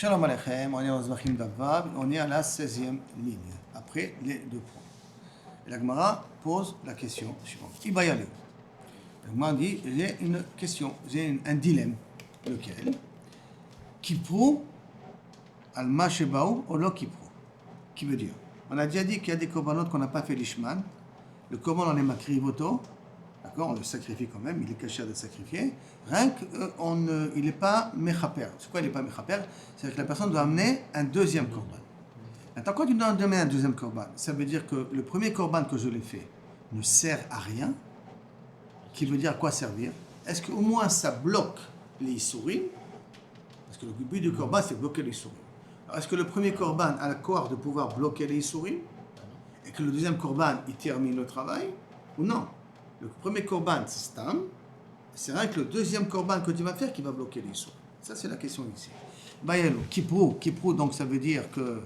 Shalom Aleichem, on est dans Zvachim Davav, on est à la 16e ligne, après les deux points. Et la Gemara pose la question suivante. Ibayale. La Gemara dit, j'ai une question, j'ai un dilemme. Lequel? Kipru, al-ma shebaou, ou lo kipru. Qui veut dire, on a déjà dit qu'il y a des korbanot qu'on n'a pas fait l'ishman. Le korban, on est makrivoto. D'accord, on le sacrifie quand même, il est caché de sacrifier. Rien qu'il n'est pas mechaper. C'est quoi il n'est pas mechaper? C'est-à-dire que la personne doit amener un deuxième korban. Maintenant, quand tu dois amener un deuxième korban, ça veut dire que le premier korban que je l'ai fait ne sert à rien. Qui veut dire à quoi servir? Est-ce qu'au moins ça bloque les issourim? Parce que le but du korban, c'est bloquer les issourim. Alors, est-ce que le premier korban a le corps de pouvoir bloquer les issourim? Et que le deuxième korban, il termine le travail? Ou non? Le premier korban, c'est stam. C'est vrai que le deuxième korban que tu vas faire qui va bloquer les sous. Ça, c'est la question ici. Bayelo, Kipru, donc ça veut dire que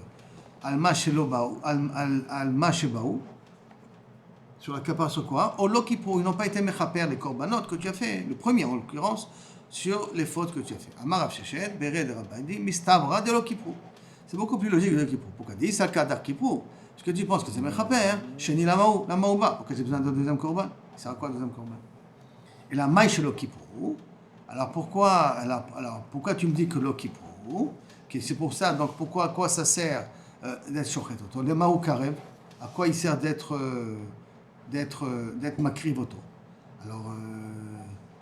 Alma Shebaou, sur la kapara sur quoi? Olo Kipru, ils n'ont pas été mechaper les korbanot que tu as fait, le premier en l'occurrence, sur les fautes que tu as fait. Amarav Shechet, Bered Rabadi, Mistavra de lo Kipru. C'est beaucoup plus logique de lo Kipru. Pourquoi dit Salkadar Kipru? Parce que tu penses que c'est mechaper, Sheni Lamaouba. Pourquoi j'ai besoin d'un deuxième korban? C'est à quoi le deuxième korban? Et la maï chez l'okipru. Alors pourquoi tu me dis que l'okipru, c'est pour ça, donc à quoi ça sert d'être shochetot? Le maou karev, à quoi il sert d'être makrivoto? Alors,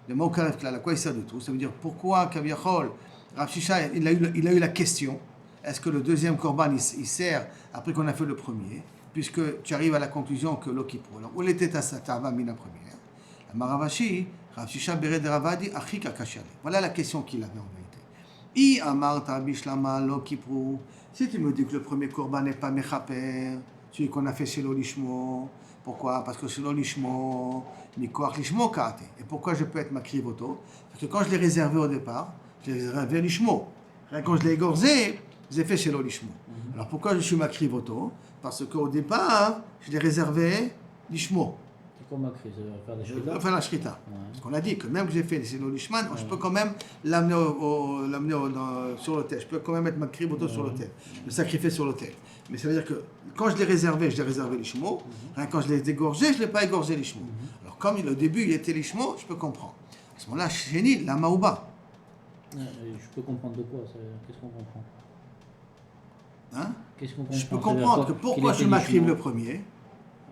le maou karev, à quoi il sert de tout? Ça veut dire pourquoi Kaviachol, Rav Shisha, il a eu la question, est-ce que le deuxième korban il sert après qu'on a fait le premier? Puisque tu arrives à la conclusion que l'okipru. Alors, où était ta satarva mina première? Maravashi, Rav Shisha Bered Ravadi, Achika Kashale. Voilà la question qu'il avait en vérité. I amarta bishlama lo kipru. Si tu me dis que le premier korban n'est pas mechaper, celui qu'on a fait chez l'olishmo, pourquoi? Parce que chez l'olishmo, mikoach lishmo kate. Et pourquoi je peux être makrivoto? Parce que quand je l'ai réservé au départ, je l'ai réservé l'ishmo. Quand je l'ai égorgé, je l'ai fait chez l'olishmo. Alors pourquoi je suis makrivoto? Parce qu'au départ, je l'ai réservé l'ishmo. Faire la shrita. Ouais. Parce qu'on a dit que même que j'ai fait des lishman, je peux quand même l'amener sur l'autel. Je peux quand même mettre ma kriboto sur l'autel, le sacrifier sur l'autel. Mais ça veut dire que quand je l'ai réservé l'ishmo. Quand je l'ai égorgé, je ne l'ai pas égorgé l'ishmo. Alors comme au début il était l'ishmo, je peux comprendre. À ce moment-là, chéni, la maouba. Je peux comprendre de quoi? Qu'est-ce qu'on comprend? Qu'est-ce qu'on comprend? Je peux comprendre que pourquoi je m'acrive le premier.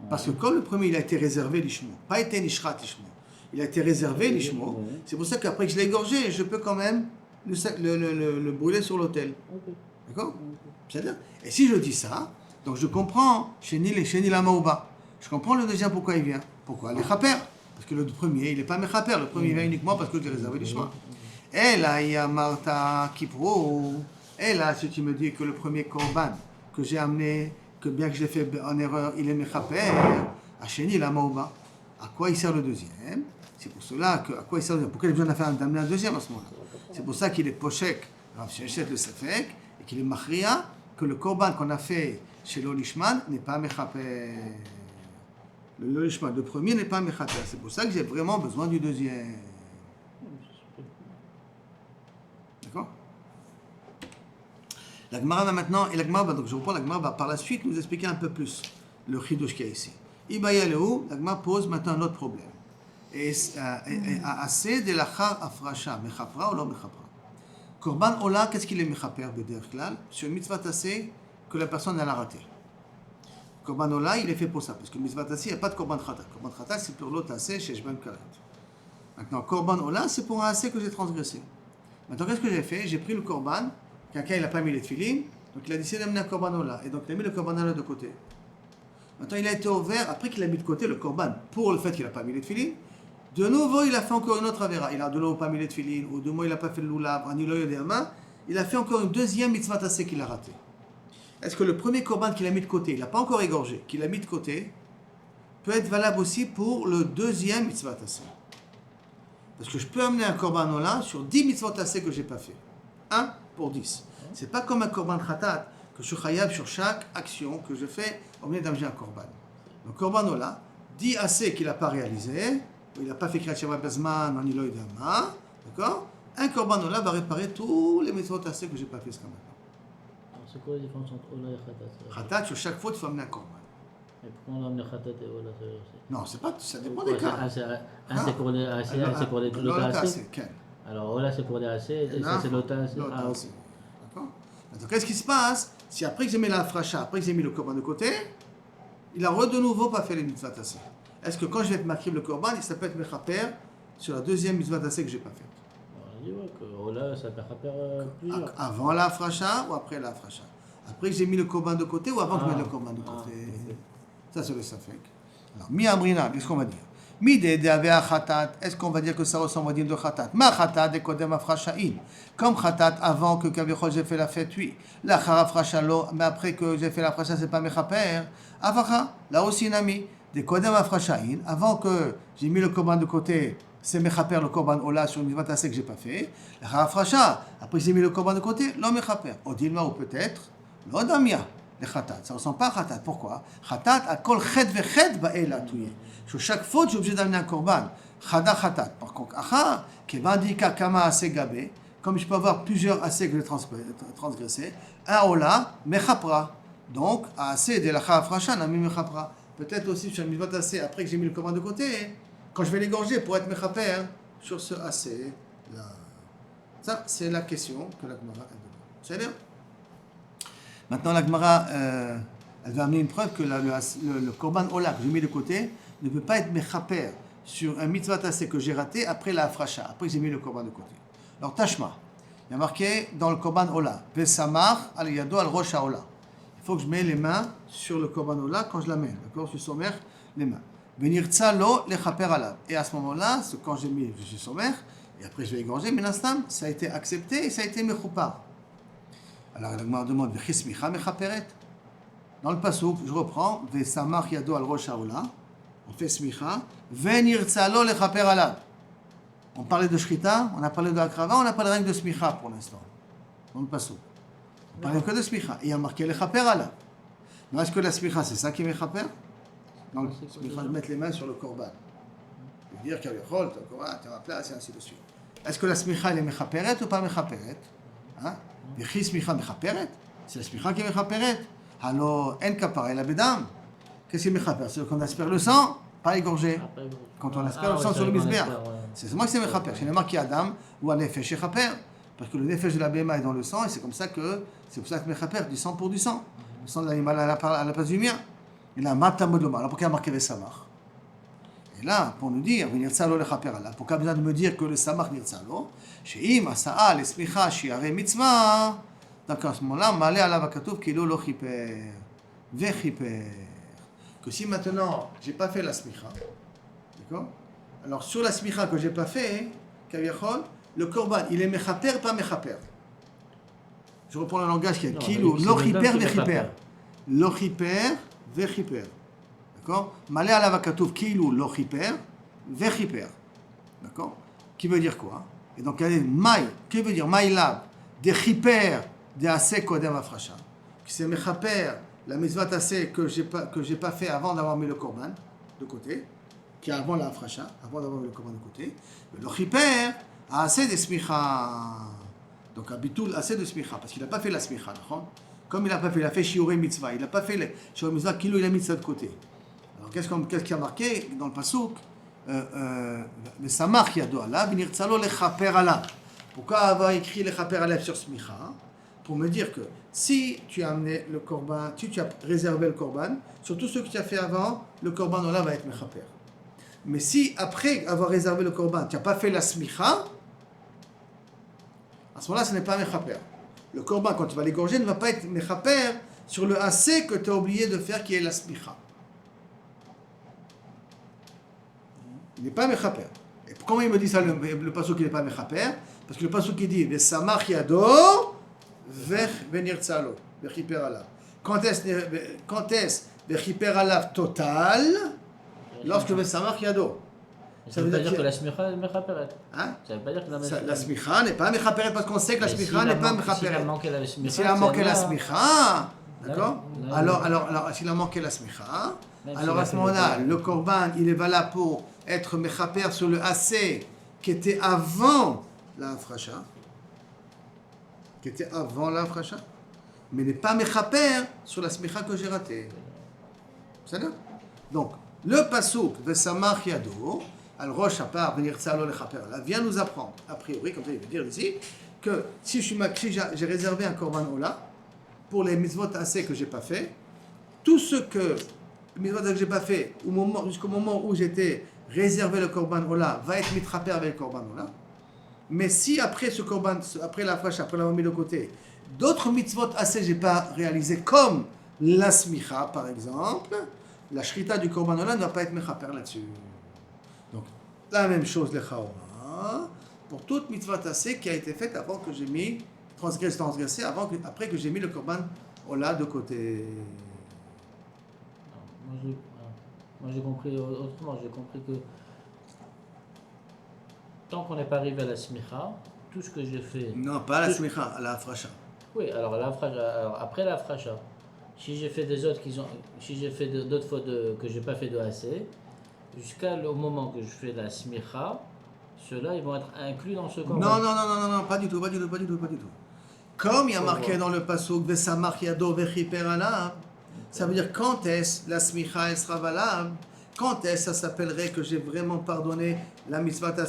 Parce que comme le premier, il a été réservé l'ishmo, pas été nishrat l'ishmo, il a été réservé l'ishmo, c'est pour ça qu'après que je l'ai égorgé, je peux quand même le brûler sur l'autel. D'accord? C'est-à-dire, et si je dis ça, donc je comprends chez la Maouba. Je comprends le deuxième pourquoi il vient. Pourquoi? Les chaper. Parce que le premier, il n'est pas mechaper. Le premier vient uniquement parce que je l'ai réservé l'ishmo. Et là, il y a Marta Kipro. Et là, si tu me dis que le premier korban que j'ai amené, que bien que je l'ai fait en erreur, il est mechaper, Hacheni la maouba. À quoi il sert le deuxième? C'est pour cela que, à quoi il sert le deuxième? Pourquoi il a besoin d'amener un deuxième à ce moment-là? C'est pour ça qu'il est pochek, Rav Shechet le sefek, et qu'il est machria, que le korban qu'on a fait chez l'olishman n'est pas mechaper. L'olishman, le premier n'est pas mechaper. C'est pour ça que j'ai vraiment besoin du deuxième. D'accord? La Gemara va maintenant, et la Gemara, donc je reprends, la Gemara va par la suite nous expliquer un peu plus le chidouche qu'il y a ici. Ibayaleu, la Gemara pose maintenant un autre problème. Et assez de l'achar afrasha, mechapra ou non mechapra. Korban ola, qu'est-ce qu'il est mechaper, b'derech klal? Sur mitzvah assez que la personne a raté. Korban ola, il est fait pour ça, parce que mitzvah assez, il n'y a pas de korban khatat. Korban khatat, c'est pour l'autre assez chez Shbam Karet. Maintenant, korban ola, c'est pour un assez que j'ai transgressé. Maintenant, qu'est-ce que j'ai fait? J'ai pris le korban. Quelqu'un il n'a pas mis les tefilines, donc il a décidé d'amener un korban là, et donc il a mis le korban là de côté. Maintenant il a été ouvert, après qu'il a mis de côté le korban pour le fait qu'il n'a pas mis les tefilines, de nouveau il a fait encore une autre avéra. Il a de nouveau pas mis les tefilines, ou de nouveau il n'a pas fait le loulav, il a fait encore une deuxième mitzvah tassé qu'il a raté. Est-ce que le premier korban qu'il a mis de côté, il n'a pas encore égorgé, qu'il a mis de côté, peut être valable aussi pour le deuxième mitzvah tassé? Parce que je peux amener un korban là sur 10 mitzvah tassé que je n'ai pas fait. 1 pour 10. C'est pas comme un korban khatat que je suis khayab sur chaque action que je fais au milieu d'amener un korban. Le korban ola dit assez qu'il n'a pas réalisé, il n'a pas fait kriyat shema bezman en iloïdama, d'accord? Un korban ola va réparer tous les mitzvot assez que j'ai pas fait jusqu'à maintenant. Alors, c'est quoi la différence entre Ola et Khatat? Khatat, sur chaque faute, il faut amener un korban. Et pourquoi on a amené Khatat et Ola? Non, c'est pas, ça dépend Pourquoi des cas. un, c'est pour les AC, un c'est pour les Non, Lota le cas, AC. c'est quel? Alors Ola c'est pour les AC, et ça c'est Lota AC. L'autre, Ah, ok. c'est- D'accord. Maintenant, qu'est-ce qui se passe si après que j'ai mis la fracha, après que j'ai mis le korban de côté, il a de nouveau pas fait les mitzvot assez? Est-ce que quand je vais être makriv le korban, ça peut être mechaper sur la deuxième mitzvot assez que j'ai pas faite? On a dit ouais, que Ola ça peut faire plusieurs. Avant la fracha ou après la fracha? Après que j'ai mis le korban de côté ou avant que je mette le korban de côté? ok. Ça, c'est le safek. Alors, mi amrina, qu'est-ce qu'on va dire? Mi de avea khatat, est-ce qu'on va dire que ça ressemble au din de khatat? Ma khatat de kodem afrasha'in. Comme khatat avant que kavichol j'ai fait la fête, oui. La afrasha lo, mais après que j'ai fait la fracha, c'est pas mechaper. Avacha, là aussi nami. De kodem afrasha'in, avant que j'ai mis le korban de côté, c'est mechaper le korban ola sur une mitzvah tassé que j'ai pas fait. La afrasha, après j'ai mis le korban de côté, lo mechaper. Odilma ou peut-être, lo damia. Les khatat, ça ne ressemble pas à khatat. Pourquoi? Khatat, à kol chet vechet ba'ela touye. Sur chaque faute, j'ai obligé d'amener un korban. Khada khatat. Par contre, acha, kevandika kama ase gabe, comme je peux avoir plusieurs assez que j'ai transgressé, un ola, mechapra. Donc, assez de la chafracha, nami mechapra. Peut-être aussi sur une mitzvot assez, après que j'ai mis le korban de côté, quand je vais l'égorger pour être mechaper sur ce assez là. Ça, c'est la question que la Gemara a demandé. C'est bien? Maintenant, la Gemara, elle va amener une preuve que le korban ola que j'ai mis de côté ne peut pas être mechaper sur un mitzvah tassé que j'ai raté après la afracha, après que j'ai mis le korban de côté. Alors, tashma, il y a marqué dans le korban ola, vesamar al yado al rosh ola. Il faut que je mette les mains sur le korban ola quand je l'amène, d'accord? Je sommaire les mains. Venir tsalo le chaper alav. Et à ce moment-là, quand j'ai mis, je suis sommaire, et après je vais égorger, mais l'instant, ça a été accepté et ça a été mechoupar. Alors la Gemara demande Vechismicha mechaperet. Dans le pasuk, je reprends Vesamach yado al rosh haola. On fait smicha. Venirtzalo lechaper alav. On parlait de shrita, on a parlé de akrava, on a parlé rien que de smicha pour l'instant. Dans le pasuk. On parlait que de smicha. Et il y a marqué lechaper alav. Mais est-ce que la smicha c'est ça qui est mechaper? Donc smicha, je mets les mains sur le korban. Je veux dire qu'il y a le chol, tu as ma place et ainsi de suite. Est-ce que la smicha elle est mechaperet ou pas mechaperet? Hein? וכי סמיכה מחפרת? C'est la smicha qui est mechaperet. Alors, en kapara, la bédame. Qu'est-ce qui est mechaper? C'est quand on aspire le sang, pas égorgé. Quand on aspire le sang sur le misbéach. C'est moi qui c'est mechaper. C'est le marqué Adam ou un nefesh mechaper. Parce que le nefesh de la béma est dans le sang et c'est comme ça que mechaper, du sang pour du sang. Le sang de l'animal à la place du mien. Et là, matamodoma. Alors pourquoi il y a marqué Vesamach? Et là, pour nous dire, pourquoi besoin de me dire que le samach nirtzalo? שאם הסעה לסמיכה שיערי מצווה, דווקא à ce moment-là, מעלה עליו הכתוב כאילו לא כיפר וכיפר. Que si maintenant, j'ai pas fait la smicha, d'accord? Alors sur la smicha que j'ai pas fait, kaviachol, le korban, il est mechaper, pas mechaper. Je reprends le langage qui est כאילו, לא כיפר וכיפר. לא כיפר וכיפר. d'accord? מעלה עליו הכתוב כאילו לא כיפר וכיפר. d'accord? Qui veut dire quoi? Et donc, maï, qui veut dire maïlab, des chiper, des assez kodem afracha, qui c'est mechaper, la mitzvah assez que j'ai pas fait avant d'avoir mis le korban de côté, qui est avant la afracha, avant d'avoir mis le korban de côté, le chiper a assez de smicha, donc un bitul assez de smicha, parce qu'il n'a pas fait la smicha, comme il n'a pas fait, il a fait shiurei mitzvah, il n'a pas fait le shiurei mitzvah, qu'il il a mis ça de côté. Alors, qu'est-ce qui a marqué dans le pasuk? ושמח ידו עליו ונרצה לו לכפר עליו. Pourquoi avoir écrit לכפר עליו sur smicha? Pour me dire que si tu as amené le korban, si tu as réservé le korban, sur tout ce que tu as fait avant, le korban là va être mechaper. Mais si après avoir réservé le korban, tu n'as pas fait la smicha, à ce moment-là, ce n'est pas mechaper. Le korban, quand tu vas l'égorger, ne va pas être mechaper sur le assez que tu as oublié de faire, qui est la smicha. Il n'est pas mechaper. Et comment il me dit ça, le pasuk qui n'est pas mechaper? Parce que le pasuk qui dit Vesamach yado venirtzalo vechiper alav. Quand est-ce vechiper alav total? Lorsque Vesamach yado. Ça veut pas dire que la smicha est mechaperet. Hein? Ça veut pas dire que la smicha n'est pas mechaperet parce qu'on sait que la smicha n'est pas mechaperet. S'il a manqué la smicha, d'accord? Alors, s'il a manqué la smicha, alors à ce moment-là, le korban, il est valable pour être mechaper sur le assez qui était avant la Hafrasha, qui était avant la Hafrasha, mais n'est pas mechaper sur la smicha que j'ai ratée. C'est ça? Donc, le pasuk Vesamach Yado, al Rosh Hapar, venir Tzalo Lechaper, vient nous apprendre, a priori, comme ça il veut dire ici, que si j'ai réservé un Korban Ola pour les mitzvot assez que j'ai pas fait, tout ce que les mitzvot que j'ai pas fait jusqu'au moment où j'étais réservé le Korban Ola va être mitraper avec le Korban Ola. Mais si après ce Korban, après la Hafrasha, après l'avoir mis de côté, d'autres mitzvot assez j'ai pas réalisé, comme la smicha par exemple, la shrita du Korban Ola ne doit pas être mechaper là-dessus. Donc, la même chose, les chaora, pour toute mitzvah tassée qui a été faite avant que j'ai mis, transgressé, après que j'ai mis le Korban Ola de côté. Non, moi j'ai compris autrement, j'ai compris que tant qu'on n'est pas arrivé à la smicha, tout ce que j'ai fait... Non, pas à la smicha, à la hafrasha. Oui, alors après la hafrasha, si j'ai fait d'autres fois que j'ai pas fait de assez, jusqu'au moment que je fais la smicha, ceux-là ils vont être inclus dans ce korban. Non, pas du tout. Comme il y a marqué dans le pasuk Vesamach Yado Vechiper Alav, ça veut dire quand est-ce la smicha elle sera valable, quand est-ce ça s'appellerait que j'ai vraiment pardonné la mitzvah que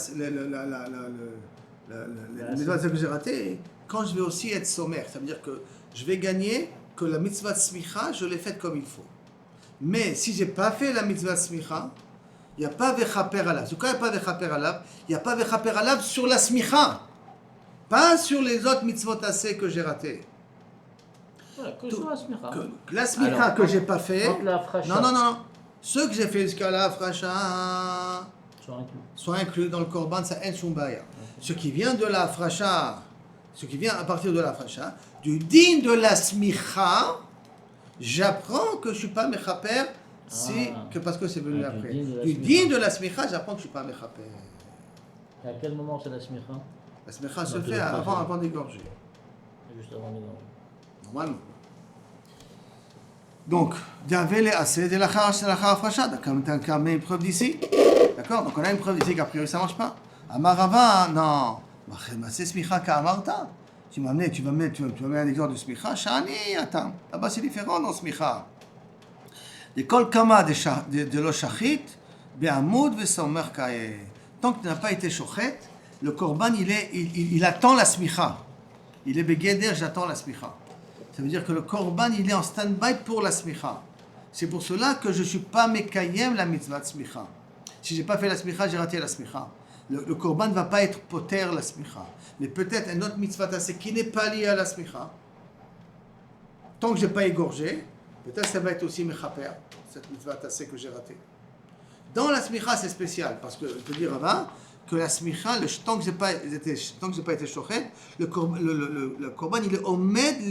j'ai ratée, quand je vais aussi être sommaire, ça veut dire que je vais gagner que la mitzvah de smicha, je l'ai faite comme il faut. Mais si j'ai pas fait la mitzvah de smicha, il n'y a pas vechaper alav. C'est quoi il n'y a pas vechaper alav? Il n'y a pas vechaper alav sur la smicha, pas sur les autres mitzvot assez que j'ai ratées. Voilà, que sur la smicha. La smicha que j'ai pas fait. Non. Ceux que j'ai fait jusqu'à la hafrasha Soit inclus. sont inclus dans le korban, ça en shumbaya. Ce qui vient de la hafrasha, ce qui vient à partir de la hafrasha, du din de la smicha, j'apprends que je suis pas mechaper, parce que c'est venu après. Du din de la smicha, j'apprends que je suis pas mechaper. Et à quel moment c'est la smicha? La smicha se fait avant d'égorger. Juste avant d'égorger. Normalement. Donc, d'Avel et Assez, de la Hafrasha, comme tu as une preuve d'ici. D'accord? Donc on a une preuve d'ici qu'a priori ça ne marche pas. Amarava, non. C'est Smicha Ka'amarta. Tu vas m'amener un exemple de Smicha. Shani, attends. Là-bas c'est différent dans Smicha. De Kol Kama de lo Shachit, Be'amoud Ve'somer Kae. Tant que tu n'as pas été Shochet, le Korban il attend la Smicha. Il est Begeder, j'attends la Smicha. Ça veut dire que le korban, il est en stand-by pour la smicha. C'est pour cela que je ne suis pas mekayem la mitzvah de smicha. Si je n'ai pas fait la smicha, j'ai raté la smicha. Le korban ne va pas être poter la smicha. Mais peut-être un autre mitzvah tassé qui n'est pas lié à la smicha. Tant que je n'ai pas égorgé, peut-être ça va être aussi mechaper, cette mitzvah tassé que j'ai raté. Dans la smicha, c'est spécial, parce que je peux dire avant que la smicha, tant que je n'ai pas été shochet, le korban, il est omed,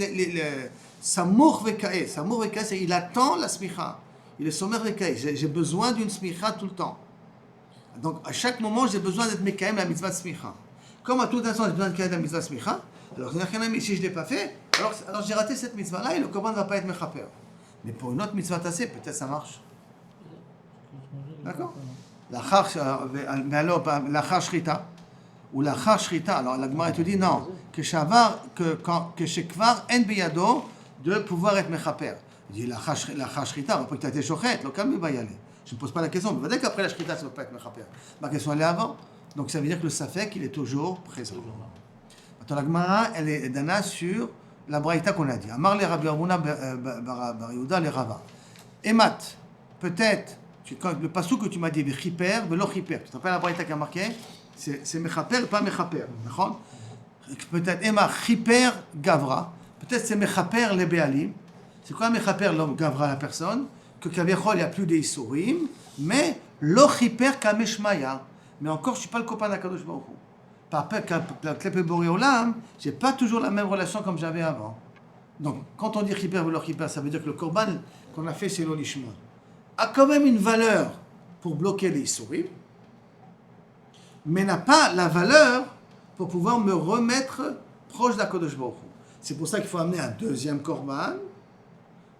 samour vekae. Samour vekae, c'est il attend la smicha. Il est sommer vekae. J'ai besoin d'une smicha tout le temps. Donc, à chaque moment, j'ai besoin d'être mekaem la mitzvah de smicha. Comme à tout instant, j'ai besoin de la mitzvah de smicha, alors si je ne l'ai pas fait, alors j'ai raté cette mitzvah-là et le korban ne va pas être mechaper. Mais pour une autre mitzvah tassée, peut-être ça marche. D'accord? L'achar shrita ou l'achar shrita. Alors la Gemara te dit non, que shekvar en biyado de pouvoir être mechaper. Il dit l'achar shrita, après que tu as été shochet, le calme va y aller. Je ne pose pas la question, mais dès qu'après la shrita, ça ne va pas être mechaper. Ma question elle est avant, donc ça veut dire que le safek il est toujours présent. Maintenant la Gemara elle est dana sur la braïta qu'on a dit. Amar le Rabbi Aruna bar Yehuda le Rava. Emat, peut-être. Le passou que tu m'as dit, Chiper, Velo Chiper. Tu te rappelles la braïta qui a marqué? C'est Mechaper, pas Mechaper. Peut-être Emma Chiper Gavra. Peut-être c'est Mechaper les Béalim. C'est quoi Mechaper l'homme Gavra la personne? Que Kaviachol, il n'y a plus des Issourim. Mais Lo Chiper Kameshmaya. Mais encore, je ne suis pas le copain d'Akadosh Baruch Hu. Par Klepé Boré Olam, je n'ai pas toujours la même relation comme j'avais avant. Donc, quand on dit Chiper, Velo Chiper, ça veut dire que le Korban qu'on a fait, c'est l'Olishma. A quand même une valeur pour bloquer les souris, mais n'a pas la valeur pour pouvoir me remettre proche d'Akadosh Baruch Hu. C'est pour ça qu'il faut amener un deuxième korban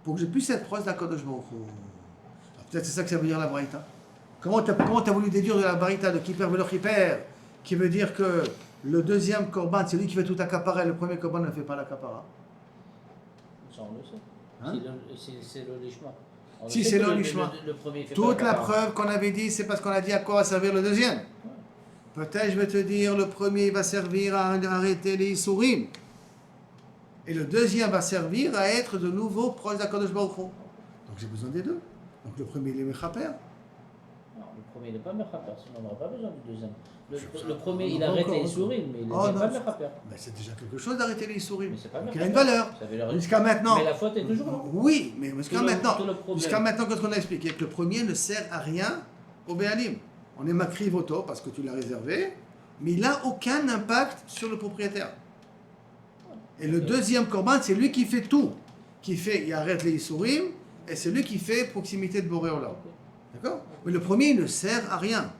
pour que je puisse être proche d'Akadosh Baruch Hu. Peut-être c'est ça que ça veut dire la braïta. Comment tu as voulu déduire de la braïta de Kiper Velo Kiper, qui veut dire que le deuxième korban, c'est lui qui fait tout la kapara, et le premier korban ne fait pas la kapara. Ça, on le sait. Hein? C'est le lishma. On Si sait c'est que le lishma. le premier fait Toute pas la kapara. preuve qu'on avait dit, c'est parce qu'on a dit à quoi va servir le deuxième. Peut-être je vais te dire, le premier va servir à arrêter les Issourim. Et le deuxième va servir à être de nouveau proche d'Akadosh Baruch Hu. Donc j'ai besoin des deux. Donc le premier, il est Mechaper. Non, le premier n'est pas mechaper, sinon on n'aura pas besoin du deuxième. Je Le premier, sais il pas arrête encore. les souris, mais il n'est Oh, non, pas je- mechaper. Ben, c'est déjà quelque chose d'arrêter les Issourim. Mais c'est pas Donc il mechaper. a une valeur. Ça veut dire- Jusqu'à maintenant. Mais la faute est toujours là. Oui, mais jusqu'à Tout le- maintenant. tout le problème. Jusqu'à maintenant, quand on a expliqué que le premier ne sert à rien au Béalim. On est makriv auto parce que tu l'as réservé, mais il n'a aucun impact sur le propriétaire. Et le deuxième korban, c'est lui qui fait tout. Il arrête les Issourim, et c'est lui qui fait proximité de Boré Olam. D'accord? Mais le premier, il ne sert à rien.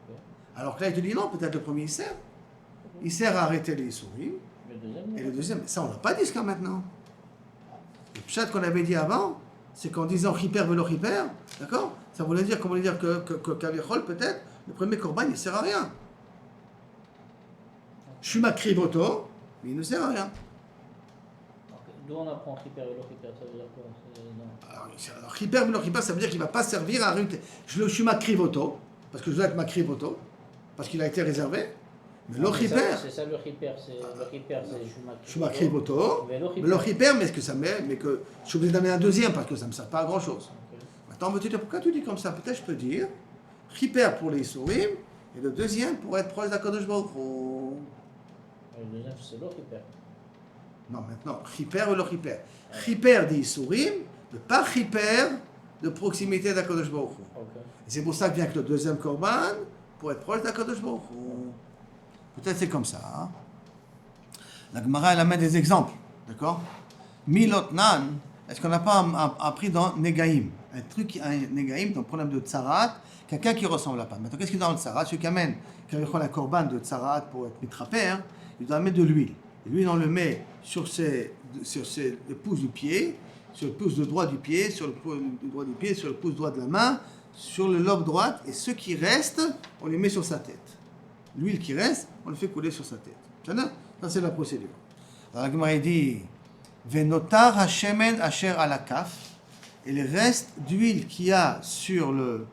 Ok. Alors que là, il te dit non, peut-être le premier, il sert. Il sert à arrêter les Issourim, Le deuxième, et le deuxième, ça, on ne l'a pas dit jusqu'à maintenant. Le pshat qu'on avait dit avant, c'est qu'en disant Chiper velo Chiper, d'accord? Ça voulait dire, comment dire que Kavichol, peut-être, le premier korban, il ne sert à rien. Je suis makriv auto, mais il ne sert à rien. D'où on apprend hyper et l'hyper, ça veut dire quoi? Non. Alors, Chiper velo Chiper, ça veut dire qu'il ne va pas servir à rien. Je suis makriv auto, parce que je dois être makriv auto, parce qu'il a été réservé. Mais Ah, lo c'est ça- Chiper, C'est ça le hyper, c'est le hyper, c'est je suis makriv auto, Mais le mais lo Chiper, mais ce que ça met, mais que je suis obligé d'en donner un deuxième, parce que ça ne me sert pas à grand chose. Ok. Maintenant, on me dit, pourquoi tu dis comme ça? Peut-être je peux dire Chiper pour les Sourim et le deuxième pour être proche d'Akadosh Baruch Hu. Le deuxième, c'est le hyper. Non, maintenant, Chiper ou le Chiper. Chiper des Sourim, mais pas Chiper de proximité d'Akadosh Baruch Hu. Ok. Et c'est pour ça que vient que le deuxième Korban pour être proche d'Akadosh Baruch Hu. Peut-être c'est comme ça. Hein? La Gemara, elle amène des exemples. D'accord? Milot Nan, est-ce qu'on n'a pas appris dans Negaïm? Un truc, un Negaïm, dans le problème de Tsarat, quelqu'un qui ressemble à pas. Maintenant, qu'est-ce qu'il y a dans le Tsarat? Celui qui amène la korban de Tsarat pour être mitraper, il doit mettre de l'huile. Et l'huile, on le met sur le pouce du pied, sur le pouce droit du pied, sur le pouce droit du pied, sur le pouce droit de la main, sur le lobe droit, et ce qui reste, on les met sur sa tête. L'huile qui reste, on le fait couler sur sa tête. Ça, c'est la procédure. Alors, la Gemara dit Venotar hashemen asher ala kaf, et le reste d'huile qu'il y a sur le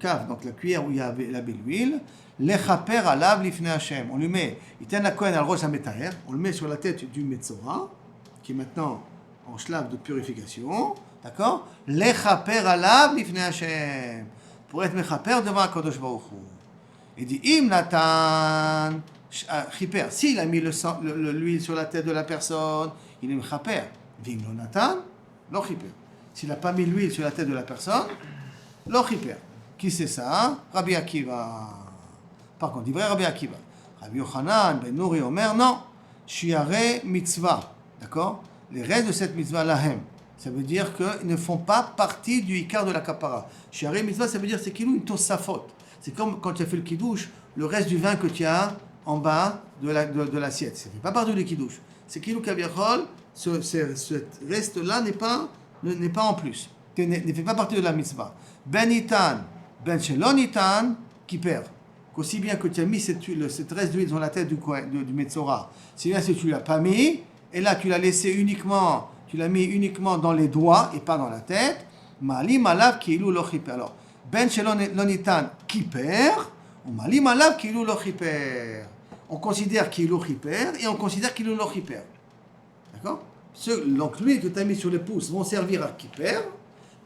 kaf, donc la cuillère où il y avait l'huile, lechaper alav lifnei Hashem. On lui met, il tient la kohen al rosh hametaher, on le met sur la tête du metzora, qui est maintenant en shlav de purification, d'accord? Lechaper alav lifnei Hashem, pour être mechaper devant Akadosh Baruch Hu. Il dit Im Natan Chiper. S'il a mis l'huile sur la tête de la personne, il est Mechaper. Vim lo Natan, lo Chiper. S'il n'a pas mis l'huile sur la tête de la personne, lo Chiper. Qui c'est ça? Rabbi Akiva. Par contre, dit vrai Rabbi Akiva. Rabbi Yochanan ben Nouri Omer, non. Shiare mitzvah. D'accord? Les restes de cette mitzvah lahem. Ça veut dire qu'ils ne font pas partie du ikar de la kapara. Shiare mitzvah, ça veut dire c'est qu'il une tosafot. C'est comme quand tu as fait le kidouche, le reste du vin que tu as en bas de l'assiette. Ça ne fait pas partie du kidouche. C'est qu'il kaviachol, ce reste-là n'est pas en plus. Ne fait pas partie de la mitzvah. Ben itan, ben shelon itan, qui perd. Qu'aussi bien que tu as mis cette reste d'huile dans la tête du metzora, si bien si tu ne l'as pas mis, et là tu l'as laissé uniquement, tu l'as mis uniquement dans les doigts et pas dans la tête, malim alav kilu lo chiper. Alors, ben shelon itan kiper, ou malim alav kilu lo chiper. On considère kilu chiper et on considère kilu lo chiper. D'accord? Donc l'huile que tu as mis sur les pouces vont servir à kiper,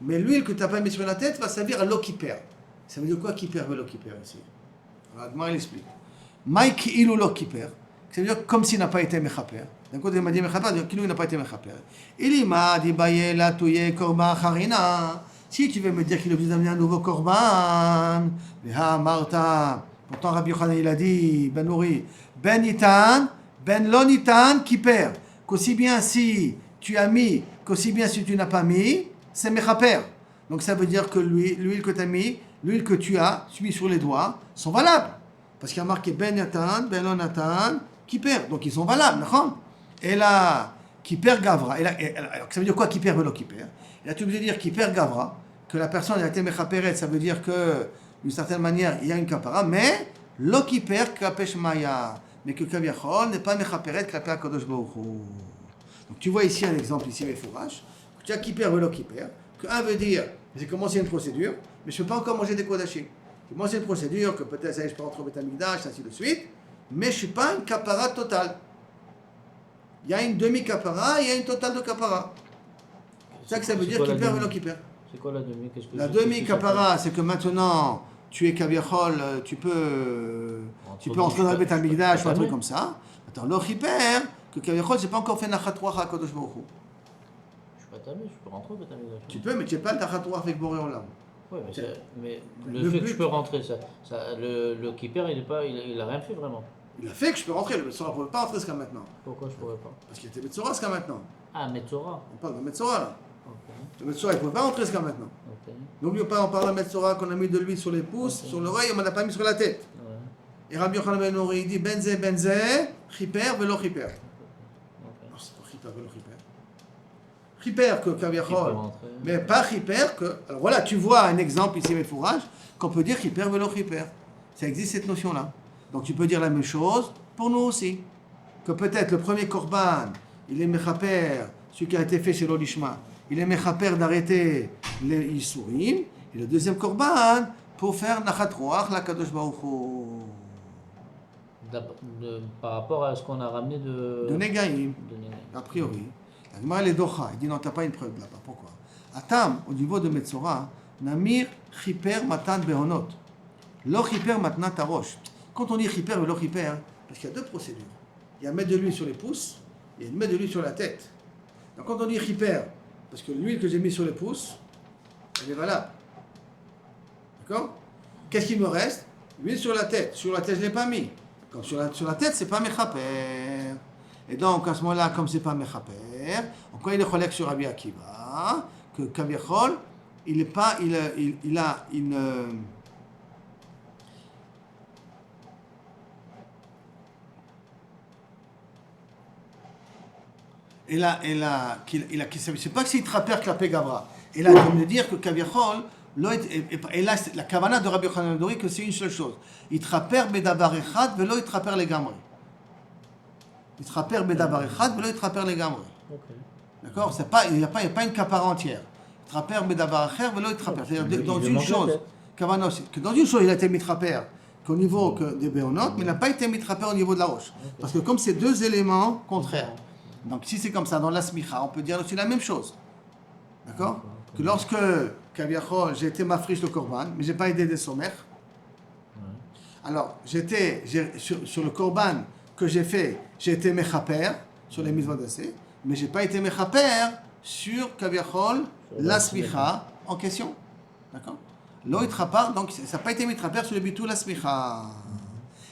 mais l'huile que tu n'as pas mis sur la tête va servir à lo kiper. Ça veut dire quoi kiper ve lo kiper ici? Alors, Admar, il explique. Maï kilu lo kiper, ça veut dire comme s'il n'a pas été mechaper. D'un côté, il m'a dit mechaper, donc kilu n'a pas été mechaper. Il m'a dit baye la touye korban harina. Si tu veux me dire qu'il est obligé d'amener un nouveau korban, Veha Marta, pourtant Rabbi Yochanan il a dit, Ben Nouri, Ben Itan, Ben Lonitan, qui perd. Qu'aussi bien si tu as mis, qu'aussi bien si tu n'as pas mis, c'est Mechaper. Donc ça veut dire que l'huile que tu as mis, l'huile que tu as mis sur les doigts, sont valables. Parce qu'il y a marqué Ben Yatan, Ben Lonatan, qui perd. Donc ils sont valables, d'accord? Et là, qui perd Gavra. Et là, alors, ça veut dire quoi qui perd Velo qui perd? Et là, tu veux dire qui perd Gavra, que la personne a été Mechaperet, ça veut dire que, d'une certaine manière, il y a une kapara, mais lo qui perd Kapesh Maya. mais que Kaviachol n'est pas Mechaperet Klapé HaKadosh Baruch Hu. Donc tu vois ici un exemple, ici Mefourash, que tu as Kipper Velo Kipper, que un veut dire, j'ai commencé une procédure, mais je ne peux pas encore manger des Kodashim. J'ai commencé une procédure, que peut-être ça y est, je peux rentrer au Beth Amikdash, ainsi de suite, mais je ne suis pas une Kapara totale. Il y a une demi-Kapara, il y a une totale de Kapara. C'est ça que ça veut dire Kipper Velo Kipper. C'est quoi la demi? La demi-Kapara, c'est que maintenant, tu es Kaviachol, tu peux entrer dans le Beth Amikdash ou un truc comme ça. Attends, l'Ochiper, que Kaviachol, c'est pas encore fait Nachat Ruach HaKadosh Baruch Hu. Je suis pas tamé, je peux rentrer au Beth Amikdash. Tu peux, mais tu n'es pas le Nachat Ruach avec Boré Olam. Oui, mais le fait que je peux rentrer, le keeper, il a rien fait vraiment. Il a fait que je peux rentrer, le Metzora ne pouvait pas rentrer jusqu'à maintenant. Pourquoi je pourrais pas? Parce qu'il était Metzora jusqu'à maintenant. Ah, Metzora. On parle de Metzora là. Ok, Le Metzora, il ne pouvait pas rentrer jusqu'à maintenant. ok. N'oublions pas, on parle de Metzora qu'on a mis de l'huile sur les pouces, sur l'oreille, on ne l'a pas mis sur la tête. Ouais. Et Rabbi Yochanan ben Nori, il dit Benze, Chiper, Velo Chiper. Ok. Non, c'est pas Chiper, Velo Chiper. Chiper que Il peut Kaviachol, rentrer. mais pas Chiper que. Alors voilà, tu vois un exemple ici, mes fourrages, qu'on peut dire Chiper, Velo Chiper. Ça existe cette notion-là. Donc tu peux dire la même chose pour nous aussi. Que peut-être le premier Korban, il est Mechaper, celui qui a été fait chez l'Olishma, il est Mechaper d'arrêter les Yisurim, et le deuxième Korban, pour faire Nachat Ruach, la Kadosh Baruch Hu. Par rapport à ce qu'on a ramené de Negaïm, de Negaïm. a priori. La Gemara est Docha, il dit non, tu n'as pas une preuve là-bas. Pourquoi? Atam, au niveau de Metzora, Namir Chiper Matan Behonot. Lo Chiper Matnat Arosh. Quand on dit Chiper ou Lo Chiper, parce qu'il y a deux procédures. Il y a mettre de l'huile sur les pouces et mettre de l'huile sur la tête. Donc quand on dit Chiper, parce que l'huile que j'ai mise sur les pouces, elle est valable. D'accord? Qu'est-ce qu'il me reste? L'huile sur la tête. Sur la tête, je ne l'ai pas mis. Comme sur la tête, c'est pas Mechaper. Et donc, à ce moment-là, comme c'est pas Mechaper, encore il est collègue sur Rabbi Akiva, que Kaviachol, il est pas, il a une. C'est pas que c'est Traper Klapé Gavra. Et là, il veut me dire que Kaviachol, et là, la kavana de Rabbi Yochanan ben Nori, que c'est une seule chose. Il traper bedavar echad, velo il traper les gamri. Il traper bedavar echad, velo il traper les gamri. D'accord? Il n'y a pas une kapara entière. Il traper bedavar echad, velo il traper. C'est-à-dire dans une chose, kavana, que dans une chose, il a été mitraper qu'au niveau des béonotes, mais il n'a pas été mitraper au niveau de la roche. Parce que comme c'est deux éléments contraires. Donc si c'est comme ça dans la smicha, on peut dire aussi la même chose. D'accord? Que lorsque Kaviachol, j'ai été mafriche le korban, mais je n'ai pas aidé des sommaires. Alors, sur le korban que j'ai fait, j'ai été mechaper sur les mitzvot d'assez, mais je n'ai pas été mechaper sur Kaviachol, la smicha en question. D'accord? L'autre rapart, donc ça n'a pas été mechaper sur le bitou la smicha.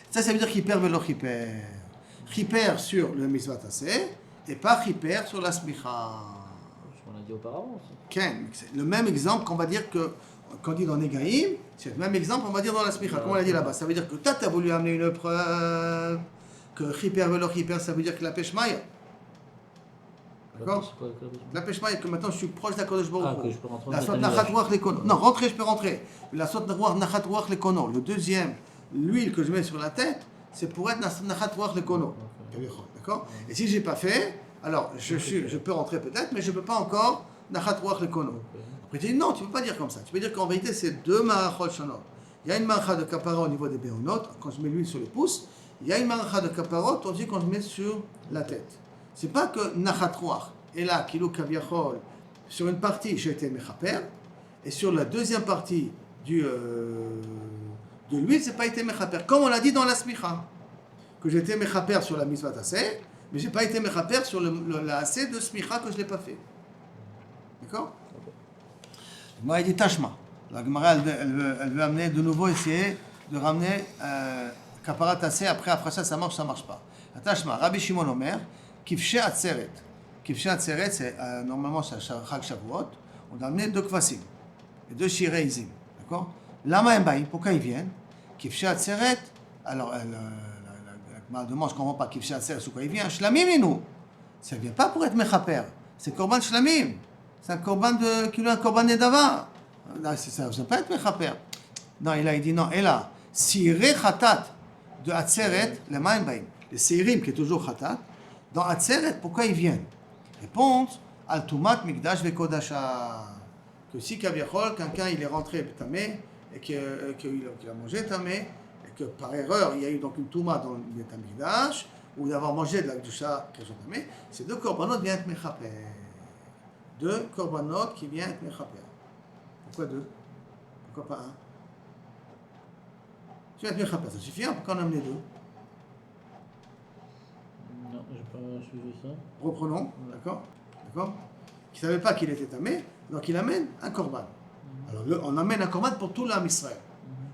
Ça veut dire Chiper velo Chiper. Chiper sur le mitzvot d'assez, et pas Chiper sur la smicha. On a dit auparavant. C'est le même exemple qu'on va dire que, qu'on dit dans Negaïm, c'est le même exemple qu'on va dire dans la Smicha, comme on l'a dit là-bas. Ça veut dire que toi, tu as voulu amener une preuve que Chiper velo Chiper, ça veut dire que la pêche maille. D'accord? La pêche maille, que maintenant je suis proche d'Akadosh Baruch Hu. La sot nachat ruach lekono. Non, rentrer, je peux rentrer. Mais la sot nachat ruach lekono. Le deuxième, l'huile que je mets sur la tête, c'est pour être nachat ruach lekono. D'accord? Et si je n'ai pas fait, alors je peux rentrer peut-être, mais je ne peux pas encore nachat ruach lekono. Après, tu dis non, tu ne peux pas dire comme ça. Tu peux dire qu'en vérité, c'est deux marachot shanot. Il y a une maracha de kapara au niveau des béonotes, quand je mets l'huile sur les pouces. Il y a une maracha de kaparot aussi quand je mets sur la tête. C'est pas que nachat ruach. Et là, kilo kaviachol, sur une partie, j'ai été mechaper, et sur la deuxième partie de l'huile, c'est pas été mechaper. Comme on l'a dit dans la smicha, que j'ai été mechaper sur la mitzvah tassé, mais j'ai pas été mechaper sur la assez de smicha que je l'ai pas fait. D'accord? Moi, il dit Tashma. La Gemara, elle veut amener de nouveau, essayer de ramener Kaparat Tassé. Après ça marche pas. Tashma, Rabbi Shimon Omer, Kifshe Atzeret. Kifshe Atzeret, c'est normalement c'est Chag Shavuot. On a amené deux kvasim et deux shirei izim. D'accord? Lama Embaï, pourquoi ils viennent? Kifshe Atzeret, alors la Gemara demande, je ne comprends pas Kifshe Atzeret, pourquoi il vient? Shlamim inou. Ça ne vient pas pour être mechaper. C'est Korban Shlamim. C'est un korban un korban nedava. Ça ne veut pas être mechaper. Non, il dit non. Et là, si rechatat de atzeret, les mains bain. les Seirim, qui est toujours Khatat, dans Atzeret, pourquoi ils viennent? Réponse, Al Tumat Mikdash Vekodasha. Que si Kaviachol, quelqu'un il est rentré Tamé, et qu'il a mangé Tamé, et que par erreur il y a eu donc une Touma dans le Beth Amikdash, ou d'avoir mangé de la Kedusha Tamé, ces deux korbanot viennent être Mechaper. Deux korbanot qui viennent être Mechaper. Pourquoi deux? Pourquoi pas un? Tu vas être Mechaper, ça suffit, pourquoi en amener deux? Non, j'ai pas suivi ça. Reprenons, d'accord? D'accord? Qui ne savait pas qu'il était tamé, donc il amène un korban. Alors on amène un korban pour tout l'âme Israël.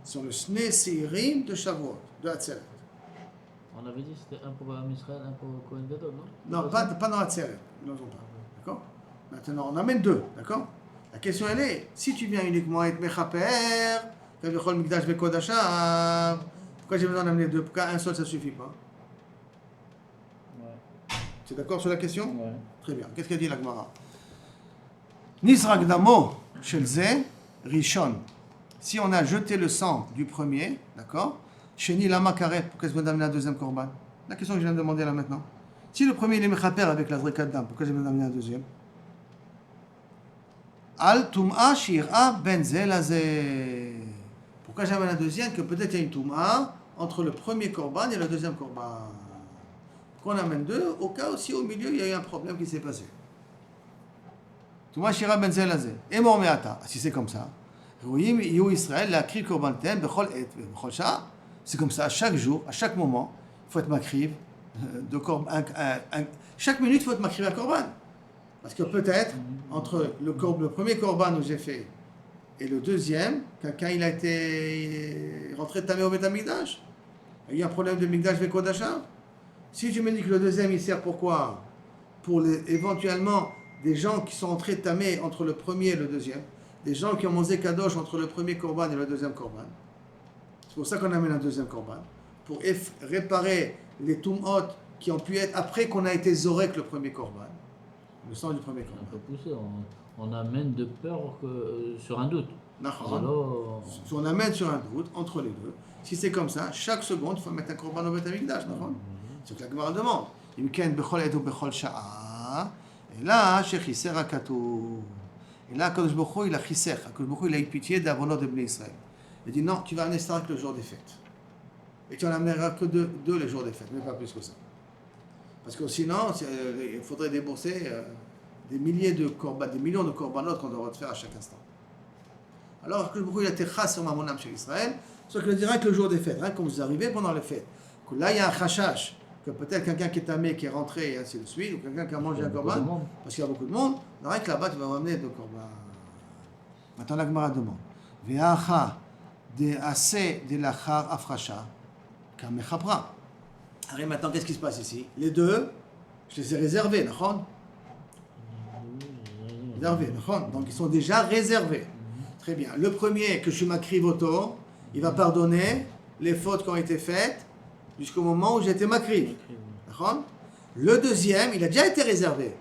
Sur le Sne Seirim de Shavuot, de Hatzeret. On avait dit que c'était un pour Am Israël, un pour Kohen Gadol, non? Non, pas dans Hatzeret, ils n'en ont pas. D'accord? Maintenant, on amène deux, d'accord? La question elle est, si tu viens uniquement être Mechaper, Kavichol Mikdash Vekodasha, pourquoi j'ai besoin d'amener deux? Pourquoi un seul ça suffit pas? Ouais. Tu es d'accord sur la question? Ouais. Très bien. Qu'est-ce qu'a dit la Gemara? Nisrak damo shelze rishon. Si on a jeté le sang du premier, d'accord? Sheni lama karet, pourquoi est-ce qu'on d'amener un deuxième korban? La question que je viens de demander là maintenant. Si le premier il est mechaper avec la zrikat dam, pourquoi j'ai besoin d'amener un deuxième? Al tum'a shir'a benzel azeh. Pourquoi j'amène un deuxième? Que peut-être il y a une tum'a entre le premier korban et le deuxième korban. Pourquoi on amène deux? Au cas aussi au milieu il y a eu un problème qui s'est passé. Touma shira benzel azeh. Et mormeata. Si c'est comme ça. Royim yu Israël la kri korban tem bechol et bechol sha'a. C'est comme ça à chaque jour, à chaque moment, il faut être makriv de korban. Chaque minute il faut être makriv un korban. Parce que peut-être entre le premier korban que j'ai fait et le deuxième, quelqu'un il a été rentré tamé au Beth Amikdash. Il y a eu un problème de Mikdash Vekodasha. Si tu me dis que le deuxième il sert pourquoi? Pour éventuellement des gens qui sont entrés tamés entre le premier et le deuxième, des gens qui ont mangé kadosh entre le premier korban et le deuxième korban. C'est pour ça qu'on amène un deuxième korban, pour réparer les tum'ot qui ont pu être après qu'on a été zorek le premier korban, le sang du premier Un korban. peu poussé, on amène de peur sur un doute. Alors, si on amène sur un doute entre les deux, si c'est comme ça, chaque seconde, il faut mettre un korban au Beth Amikdash, c'est ce que la Gemara demande. Et là, Shechisser Akatou. Et là, Kadosh Baruch Hu, il a chisser. Kadosh Baruch Hu, il a eu pitié d'Avonot de Bnei Israël. Il dit non, tu vas amener ça le jour des fêtes. Et tu n'en amèneras que deux les jours des fêtes, mais pas plus que ça. Parce que sinon, il faudrait débourser des millions de korbanot qu'on doit faire à chaque instant. Alors, Kadosh Baruch Hu, il a été chas sur Mamonam chez Israël, sauf qu'il le dira que le jour des fêtes, hein, quand vous arrivez pendant les fêtes. Que là, il y a un chashash, que peut-être quelqu'un qui est tamé, qui est rentré, et ainsi de suite, ou quelqu'un qui a mangé un korban, parce qu'il y a beaucoup de monde, il y a que là-bas, tu vas ramener deux korban. Maintenant, la Gemara demande. Ve'acha de ase de lachar afrasha kamechabra. Alors maintenant, qu'est-ce qui se passe ici? Les deux, je les ai réservés, d'accord? Réservés, d'accord? Donc, ils sont déjà réservés. Très bien. Le premier, que je suis makrivoto, il va pardonner les fautes qui ont été faites jusqu'au moment où j'étais makriv. D'accord? Le deuxième, il a déjà été réservé.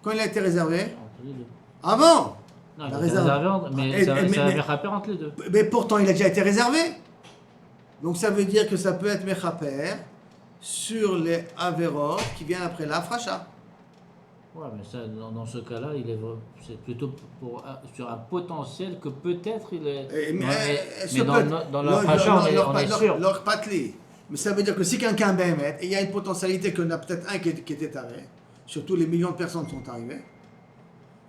Quand il a été réservé? Avant! Non, il a été réservé, mais ça va mechaper entre les deux. Mais pourtant, il a déjà été réservé. Donc ça veut dire que ça peut être mechaper sur les averot qui viennent après l'afracha. Ouais, mais ça, dans ce cas-là, c'est plutôt sur un potentiel que peut-être il est. Mais dans l'afracha, on est sûr. Leur patli. Mais ça veut dire que si quelqu'un bémet, et il y a une potentialité qu'on a peut-être un qui était arrêté, surtout les millions de personnes qui sont arrivées,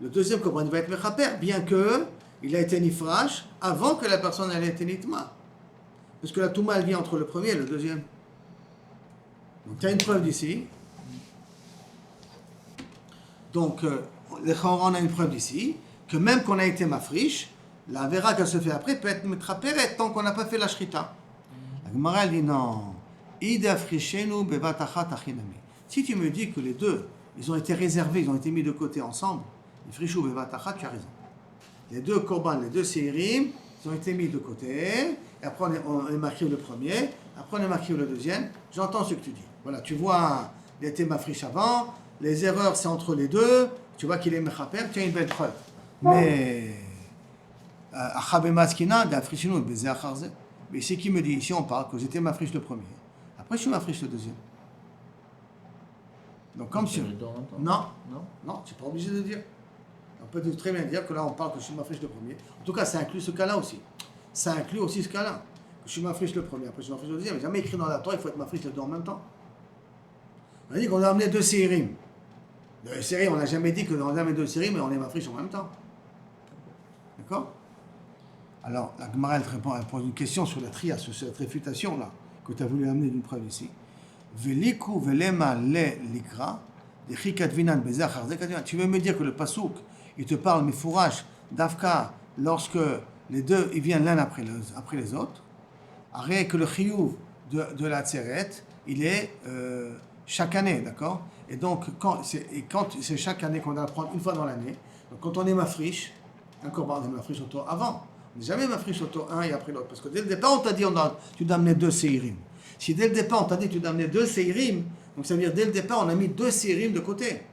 le deuxième korban va être mechaper, bien que il a été nifrash avant que la personne ait été nitma. Parce que la touma elle vient entre le premier et le deuxième. Donc tu as une preuve d'ici. Donc on a une preuve d'ici que même qu'on a été mafrish, la vera qu'elle se fait après peut être metraperet tant qu'on n'a pas fait la shrita. La Gemara dit non. Si tu me dis que les deux, ils ont été réservés, ils ont été mis de côté ensemble, les frichou bevatachat, tu as raison. Les deux korban, les deux seirim, ils ont été mis de côté, et après on est marqué le premier, après on est marqué le deuxième. J'entends ce que tu dis. Voilà, tu vois, il a été mafrish avant, les erreurs c'est entre les deux, tu vois qu'il est mechaper, tu as une belle preuve. Mais, mais c'est qui me dit, ici on parle que j'étais mafrish le premier, après je suis mafrish le deuxième. Donc comme si... Les deux en même temps. Non, Non. non, tu n'es pas obligé de dire. On peut très bien dire que là, on parle que je suis mafriche le premier. En tout cas, ça inclut ce cas-là aussi. Ça inclut aussi ce cas-là. Que je suis mafriche le premier, après je suis mafriche le deuxième. Mais jamais écrit dans la Torah, il faut être mafriche les deux en même temps. On a dit qu'on a amené deux sérim. Deux sérim, on n'a jamais dit que dans amené deux sérim, mais on est mafriche en même temps. D'accord? Alors, la Gemara, elle pose une question sur la tria, sur cette réfutation-là, que tu as voulu amener d'une preuve ici. Veliku velema le likra, de chikatvinan bezachar zekatvinan. Tu veux me dire que le pasouk, il te parle, mais fourrage, d'Afka, lorsque les deux, ils viennent l'un après les autres, arrête que le chiyuv de la tseret, il est chaque année, d'accord? Et donc, quand c'est chaque année qu'on doit prendre une fois dans l'année, donc quand on est mafriche, un corban, on est mafriche au tour avant. On n'est jamais mafriche au tour un et après l'autre. Parce que dès le départ, on t'a dit tu dois amener deux séirim. Si dès le départ, on t'a dit tu dois amener deux séirim, donc ça veut dire dès le départ, on a mis deux séirim de côté.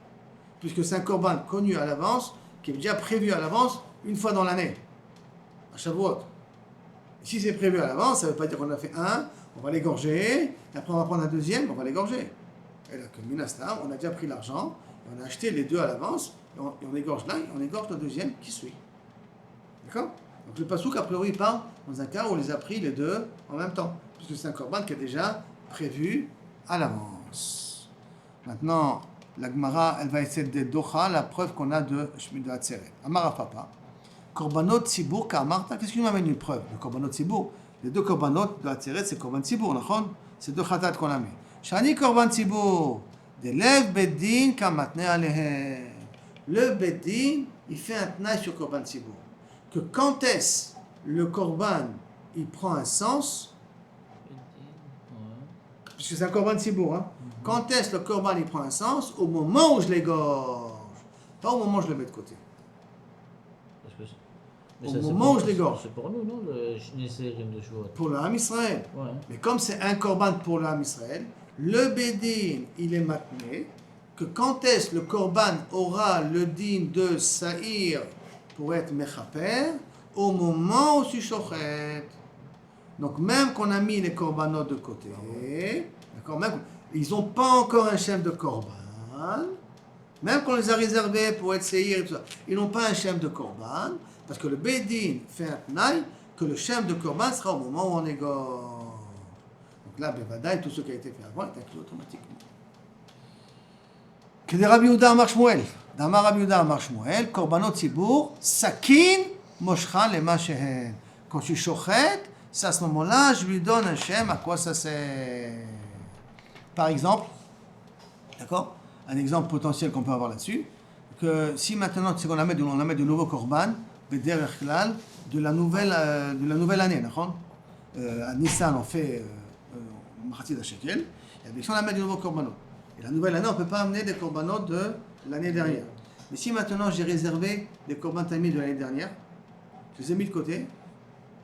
Puisque c'est un corban connu à l'avance, qui est déjà prévu à l'avance, une fois dans l'année. À Shavuot. Si c'est prévu à l'avance, ça ne veut pas dire qu'on a fait un, on va l'égorger, et après on va prendre un deuxième, on va l'égorger. Et là, comme Minastam, on a déjà pris l'argent, et on a acheté les deux à l'avance, et on égorge l'un, et on égorge le deuxième qui suit. D'accord? Donc le pasouk, a priori, parle dans un cas où on les a pris les deux en même temps, puisque c'est un korban qui est déjà prévu à l'avance. Maintenant, la Gemara, elle va essayer de docha la preuve qu'on a de Shmid de Hatzeret. Amara Papa, korbanot tzibur ka'amarta, qu'est-ce qui nous amène une preuve? Le korbanot tzibur. Les deux korbanot de Hatzeret, c'est korban tzibur, c'est deux khatat qu'on a mis. Shani korban tzibur, d'elev bedin ka'matne alehem. Le bedin, il fait un tnaï sur korban tzibur. Que quand est-ce le korban, il prend un sens, puisque c'est un korban tzibur, hein? Quand est-ce le korban, il prend un sens? Au moment où je l'égorge, pas au moment où je le mets de côté. Au moment où je l'égorge. C'est pour nous, non, le sérim de Shavuot? Pour le Ham Israël. Ouais. Mais comme c'est un korban pour le Ham Israël, le bédin, il est maintenu que quand est-ce le korban aura le din de Saïr pour être mechaper, au moment où tu shochet. Donc même qu'on a mis les korbanot de côté, d'accord, même ils n'ont pas encore un shem de korban, même qu'on les a réservés pour être seir et tout ça, ils n'ont pas un shem de korban, parce que le bédin fait un tnaï que le shem de korban sera au moment où on égorge. Donc là, bevadaï, tout ce qui a été fait avant est inclus automatiquement. Que des Rabbi Yehuda Amar Shmuel. D'Amar Rabbi Yehuda Amar Shmuel, korbanot tzibur, sakin moshcha lema shehen. Quand tu shochet, c'est à ce moment-là, je lui donne un shem, à quoi ça sert? Par exemple, d'accord? Un exemple potentiel qu'on peut avoir là-dessus, que si maintenant, c'est qu'on a mis de nouveaux korban, de la nouvelle année, d'accord? À Nissan, on fait Machatzit HaShekel, et si on a mis de nouveaux korbanot. Et la nouvelle année, on ne peut pas amener des korbanot de l'année dernière. Mais si maintenant j'ai réservé des korban tamid de l'année dernière, je les ai mis de côté,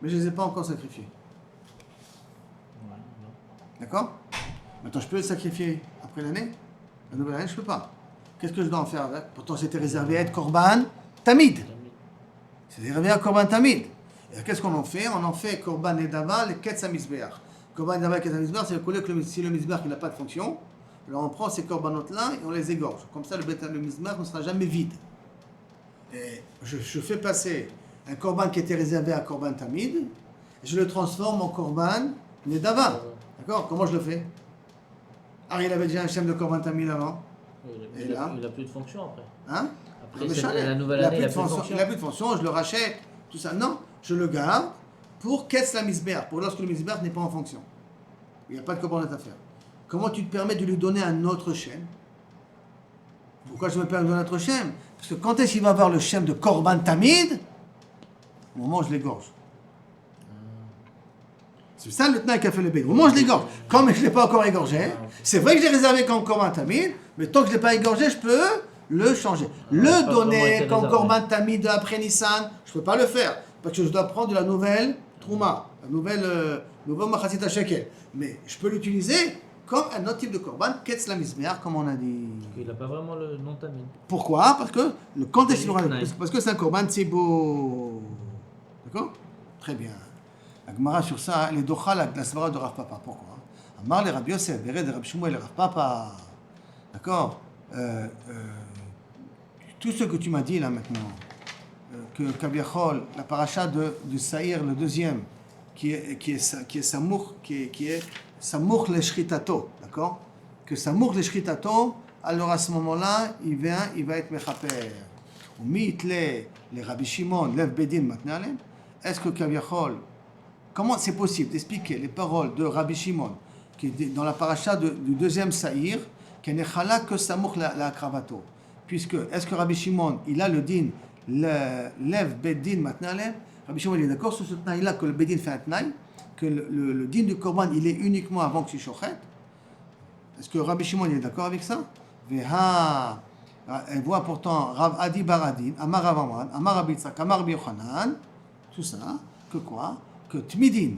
mais je ne les ai pas encore sacrifiés. D'accord? Maintenant, je peux les sacrifier après l'année? La nouvelle année, je ne peux pas. Qu'est-ce que je dois en faire avec? Pourtant, c'était réservé à être korban tamid. C'était réservé à korban tamid. Et qu'est-ce qu'on en fait? On en fait korban nedava, le ketz hamizbeach. Korban nedava, ketz hamizbeach, c'est que si le mizbeach n'a pas de fonction, alors on prend ces korbanot-là et on les égorge. Comme ça, le mizbeach ne sera jamais vide. Et je fais passer un korban qui était réservé à korban tamid, et je le transforme en korban nedava. D'accord? Comment je le fais? Ah, il avait déjà un shem de korban tamid avant. Il n'a plus de fonction après. Hein? Après, c'est la nouvelle année, il n'a plus de fonction. Il n'a plus de fonction, je le rachète, tout ça. Non, je le garde pour qu'est-ce la misbeach, pour lorsque le misbeach n'est pas en fonction. Il n'y a pas de korban à faire. Comment tu te permets de lui donner un autre shem? Pourquoi je me permets de donner un autre shem? Parce que quand est-ce qu'il va avoir le shem de korban tamid? Au moment où je l'égorge. C'est ça le tnaï qu'a fait le bédou. Au moment où je l'égorge, comme je ne l'ai pas encore égorgé, c'est vrai que je l'ai réservé comme korban tamid, mais tant que je ne l'ai pas égorgé, je peux le changer. Le donner comme korban tamid après Nissan, je ne peux pas le faire, parce que je dois prendre de la nouvelle trouma, la nouveau machatzit HaShekel. Mais je peux l'utiliser comme un autre type de korban, ketz la mizbeach, comme on a dit. Parce qu'il n'a pas vraiment le nom tamid. Pourquoi? Parce que le contexte, parce que c'est un korban tzibur. D'accord? Très bien. La Gemara sur ça, les docha la svara de Rav Papa. Pourquoi? Amar le Rabbi Yosef, Bered Rabbi Shmuel, Rav Papa. D'accord? tout ce que tu m'as dit là maintenant, que Kaviachol, la paracha de Saïr, le deuxième, qui est Samour, qui est Samour le Shritato, d'accord? Que Samour le Shritato, alors à ce moment-là, il va être Mechaper. Ou Mitle, les Rabbi Shimon, Lev Bedin, maintenant, est-ce que Kaviachol, comment c'est possible d'expliquer les paroles de Rabbi Shimon, qui est dans la paracha du deuxième Saïr, qui n'est chala que Samour la Kravato? Puisque, est-ce que Rabbi Shimon, il a le din, le Lev Bedin maintenant, Rabbi Shimon il est d'accord sur ce tnaï-là que le Bedin fait un tnaï, que le din du Korban, il est uniquement avant que tu shochet? Est-ce que Rabbi Shimon il est d'accord avec ça? Veha, elle voit pourtant Rav Adi Baradin, Amar Rav Amran, Amar Rabbi Tzak, Amar Rabbi Yochanan, tout ça, que quoi? Que Tmidin,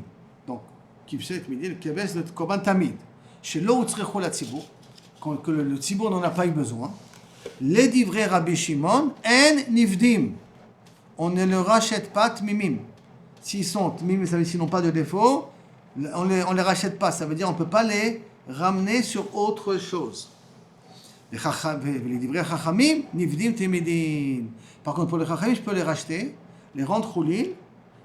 donc, qui fait Tmidin, qui baisse le Korban Tamid, chez l'eau où la Tzibour, que le Tzibour n'en a pas eu besoin, les divrei Rabbi Shimon, en nivdim. On ne le rachète pas tmimim. S'ils sont tmimim, ça veut dire s'ils n'ont pas de défaut, on les rachète pas. Ça veut dire on ne peut pas les ramener sur autre chose. Les divrei chachamim, nivdim temidin. Par contre, pour les chachamim, je peux les racheter, les rendre choulin,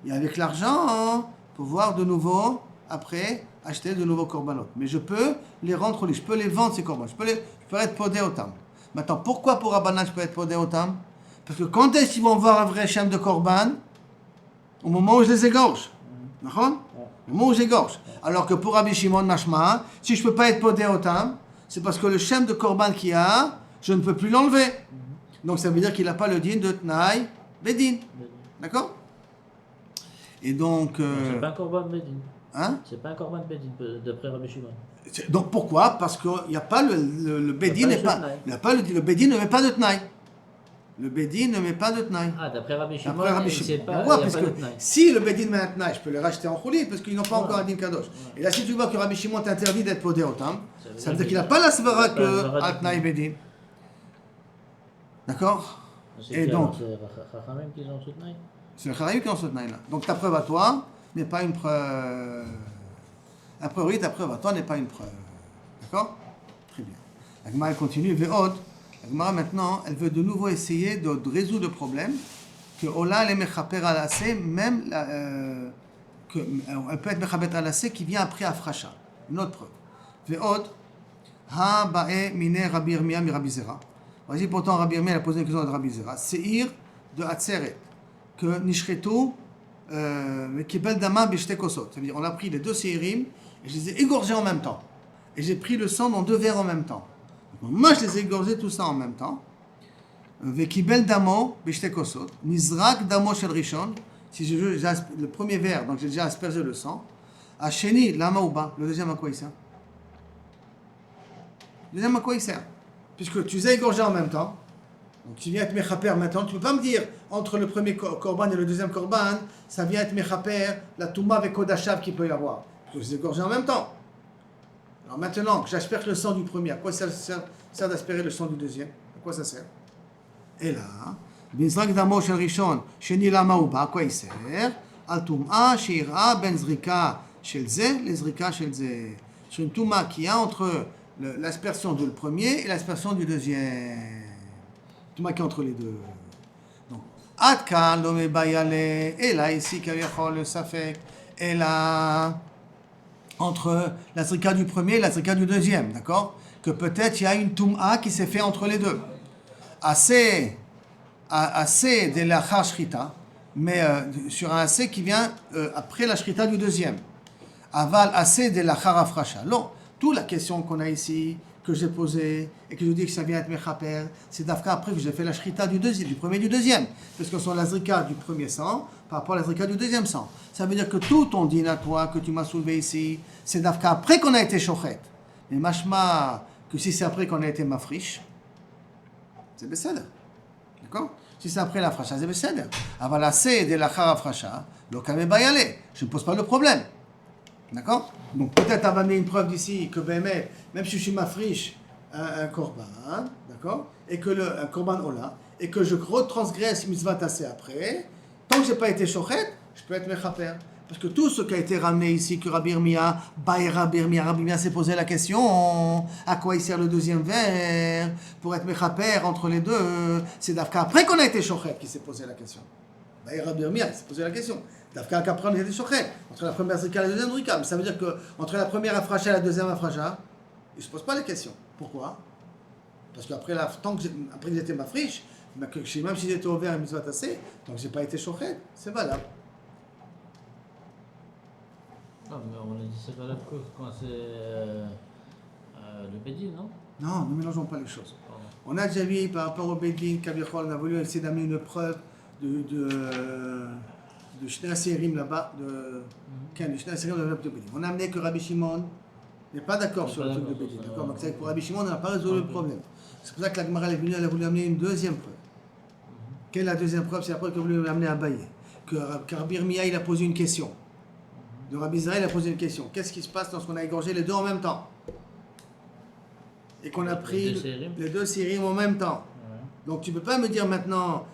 et avec l'argent, pouvoir de nouveau, après, acheter de nouveaux korbanot. Mais je peux les rendre choulin. Je peux les vendre, ces korbanot. Je peux être podé au tam. Maintenant, pourquoi pour Rabbanan je peux être podé au tam? Parce que quand est-ce qu'ils vont voir un vrai shem de korban? Au moment où je les égorge. D'accord? Au moment où j'égorge. Alors que pour Rabbi Shimon Mashma, si je ne peux pas être podé au tam, c'est parce que le shem de korban qu'il y a, je ne peux plus l'enlever. Donc ça veut dire qu'il n'a pas le din de Tnaï Bedin. D'accord? Et donc. C'est pas un korban Bedin. Hein? C'est pas un korban Bedin d'après Rabbi Shimon. Donc pourquoi? Parce qu'il n'y a pas le Bedin, le Bedin ne met pas de Tnaï. Le Bedin ne met pas de Tnaï. Ah, d'après Rabbi Shimon, c'est pas. Pourquoi? Parce que si le Bedin met un Tnaï, je peux le racheter en choulin parce qu'ils n'ont pas encore un din kadosh. Et là, si tu vois que Rabbi Shimon t'interdit d'être podé au tam, ça veut dire qu'il n'a pas la svara que al Tnaï Bedin. D'accord? Et donc. C'est les Chachamim qui ont ce Tnaï. C'est le Chachamim qui ont ce Tnaï là. Donc ta preuve à toi n'est pas une preuve. A priori, ta preuve à toi n'est pas une preuve. D'accord? Très bien. La Gemara continue. Ve'od. La Gemara maintenant, elle veut de nouveau essayer de résoudre le problème que Ola les mechaper al assez, même elle peut être mechaper al assez qui vient après Afracha. Une autre preuve. Ve'od. Ha ba'e mine Rabbi Yirmiyah mi Rabbi Zera. Vas-y, pourtant Rabbi Yirmiyah a posé une question de Rabbi Zera. Seir de Atzeret. Que Nishretu. Kibel Dama Bishte Kosot. Ça veut dire on a pris les deux séirim et je les ai égorgés en même temps. Et j'ai pris le sang dans deux verres en même temps. Donc, moi je les ai égorgés tout ça en même temps. Kibel Damo Bishte Kosot. Nizrak Damo Shel Rishon. Si je veux, le premier verre, donc j'ai déjà aspergé le sang. Asheni Lama Uba. Le deuxième à quoi il sert? Le deuxième à quoi il sert? Puisque tu les as égorgés en même temps. Donc tu viens être mechaper maintenant, tu ne peux pas me dire entre le premier korban et le deuxième korban, ça vient être mechaper, la touma avec kodashav qu'il peut y avoir. Je les égorger en même temps. Alors maintenant que j'asperge le sang du premier, à quoi ça sert d'aspérer le sang du deuxième? À quoi ça sert? Et là, Binzrak damo shel rishon, sheni lama uba, à quoi il sert? Al tum'a sheira ben zrika shel ze, les zrika shel ze. Sur une touma qui a entre l'aspersion du premier et l'aspersion du deuxième. Tout qui entre les deux. Donc, Adkan, l'homme bayale, et là, ici, Kaviachol, le Safek, et là, entre la zrika du premier et la zrika du deuxième, d'accord? Que peut-être il y a une toum'a qui s'est fait entre les deux. Assez de la char shrita, mais sur un assez qui vient après la shrita du deuxième. Aval assez de la char afracha. Non, toute la question qu'on a ici, que j'ai posé et que je dis que ça vient être mechaper, c'est d'afka après que j'ai fait la shrita du premier et du deuxième. Parce que sont la zrika du premier sang par rapport à la zrika du deuxième sang. Ça veut dire que tout ton din à toi que tu m'as soulevé ici, c'est d'afka après qu'on a été shochet. Mais mashma, que si c'est après qu'on a été mafrish, c'est besséder. D'accord? Si c'est après la fracha, c'est besséder. Avala c'est de la chara fracha, l'okame bayale. Je ne pose pas le problème. D'accord? Donc peut-être amener une preuve d'ici que même si je suis mafriche un korban, d'accord? Et que un korban ola, et que je retransgresse mitzvah tassé après, tant que je n'ai pas été shochet, je peux être mechaper. Parce que tout ce qui a été ramené ici, que Rabbi Yirmiyah, Rabbi Yirmiyah s'est posé la question, à quoi il sert le deuxième verre, pour être mechaper entre les deux, c'est Dafka après qu'on a été shochet qui s'est posé la question. Rabbi Yirmiyah s'est posé la question. Dafka après on a été shochet, entre la première zrika et la deuxième zrika. Mais ça veut dire qu'entre la première afracha et la deuxième afracha, il ne se pose pas la question. Pourquoi? Parce qu'après, après que j'étais mafriche, même si j'étais ouvert à mitzvah tassé, donc j'ai pas été shochet, c'est valable. Non, mais on a dit c'est valable quand c'est le Bédine, non? Non, ne mélangeons pas les choses. Pardon. On a déjà vu par rapport au Bédine, Kavichol, on a voulu essayer d'amener une preuve de Shnei Asirim là-bas, de Shnei Asirim de Bédine. On a amené que Rabbi Shimon n'est pas d'accord sur le truc de Bédine. D'accord? Donc c'est que pour Rabbi Shimon, on n'a pas résolu le problème. C'est pour ça que la Gemara est venue, elle a voulu amener une deuxième preuve. Quelle est la deuxième preuve? C'est la preuve qu'elle a voulu amener à Baye. Que Rabbi Yirmiyah, il a posé une question. Le Rabbi Israël a posé une question. Qu'est-ce qui se passe lorsqu'on a égorgé les deux en même temps? Et qu'on a pris les deux sérim en même temps. Ouais. Donc tu ne peux pas me dire maintenant,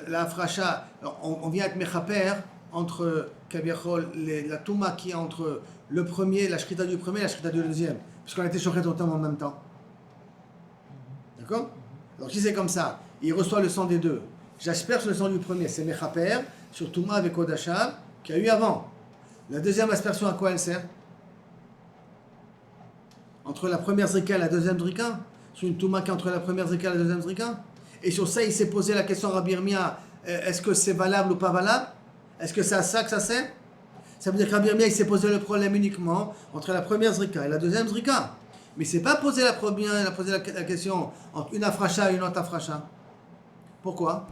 la fracha, on vient être mechaper entre Kabiachol, la Touma qui est entre le premier, la shrita du premier et la shrita du deuxième. Puisqu'on a été shochet autant en même temps. D'accord? Alors si c'est comme ça, il reçoit le sang des deux. J'asperge le sang du premier, c'est mechaper, sur Touma avec Odachar, qu'il y a eu avant. La deuxième aspersion, à quoi elle sert? Entre la première zrika et la deuxième zrika? Sur une touma qui est entre la première zrika et la deuxième zrika? Et sur ça, il s'est posé la question à Rabbi Yirmiyah, est-ce que c'est valable ou pas valable? Est-ce que c'est à ça que ça sert? Ça veut dire que Rabbi Yirmiyah, il s'est posé le problème uniquement entre la première zrika et la deuxième zrika. Mais il ne s'est pas posé la question entre une afracha et une autre afracha. Pourquoi?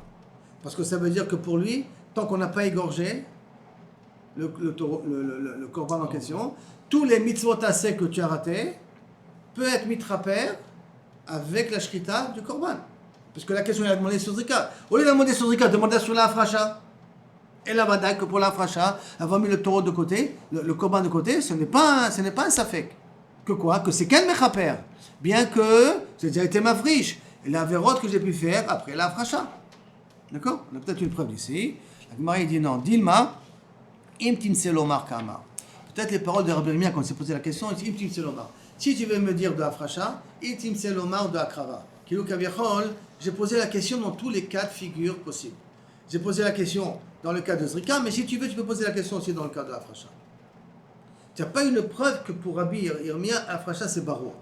Parce que ça veut dire que pour lui, tant qu'on n'a pas égorgé le korban en question, tous les mitzvot tassés que tu as ratés peut être mitraper avec la shrita du korban. Parce que la question, il a demandé sur Zrika. Au lieu de demander sur Zrika, demandez sur la afracha. Et la badaï, que pour la afracha, avoir mis le taureau de côté, le korban de côté, ce n'est pas un safek. Que quoi? Que c'est quel mechaper? Bien que j'ai déjà été mafriche. Et la vérote que j'ai pu faire après la afracha. D'accord? On a peut-être une preuve ici. La Gemara dit non. Dilma. Peut-être les paroles de Rabbi Yirmiyah quand on s'est posé la question, il dit si tu veux me dire de Afracha, de Akrava. J'ai posé la question dans tous les cas de figure possibles. J'ai posé la question dans le cas de Zrika, mais si tu veux, tu peux poser la question aussi dans le cas de Afracha. Tu n'as pas une preuve que pour Rabbi Yirmiyah, Afracha c'est Baroua.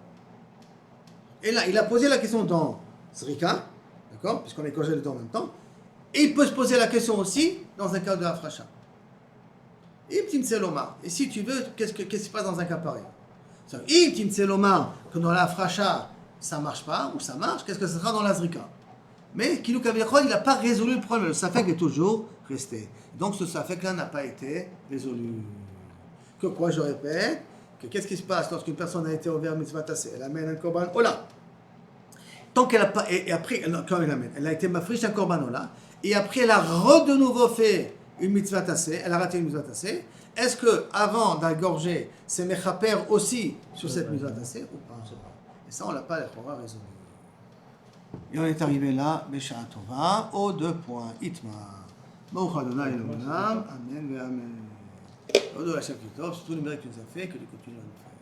Et là, il a posé la question dans Zrika, d'accord, puisqu'on a égorgé les deux en même temps, et il peut se poser la question aussi dans un cas de Afracha. Et si tu veux, qu'est-ce qui se passe dans un cas pareil? Que dans la fracha, ça ne marche pas, ou ça marche, qu'est-ce que ce sera dans la zrika? Mais Kilou Kaviachol, il n'a pas résolu le problème. Le safek est toujours resté. Donc ce safek-là n'a pas été résolu. Que quoi, je répète? Que qu'est-ce qui se passe lorsqu'une personne a été ouverte mitzvah tassé? Elle amène un korban ola. Tant qu'elle n'a pas. Et après, quand elle amène, elle a été mafriche un korban ola. Et après, elle a de nouveau fait une mitzvah tassée, elle a raté une mitzvah tassée. Est-ce que avant d'égorger, c'est mechaper aussi sur cette mitzvah tassée ou pas? Et ça, on l'a pas résolu. Et on est arrivé là, Besha Tova, aux 2 points. Itma. Baruch Adonai Elohim, Amen ve Amen. Au dos la chef du top, c'est tout le mérite que tu nous as fait, que tu continues à nous faire.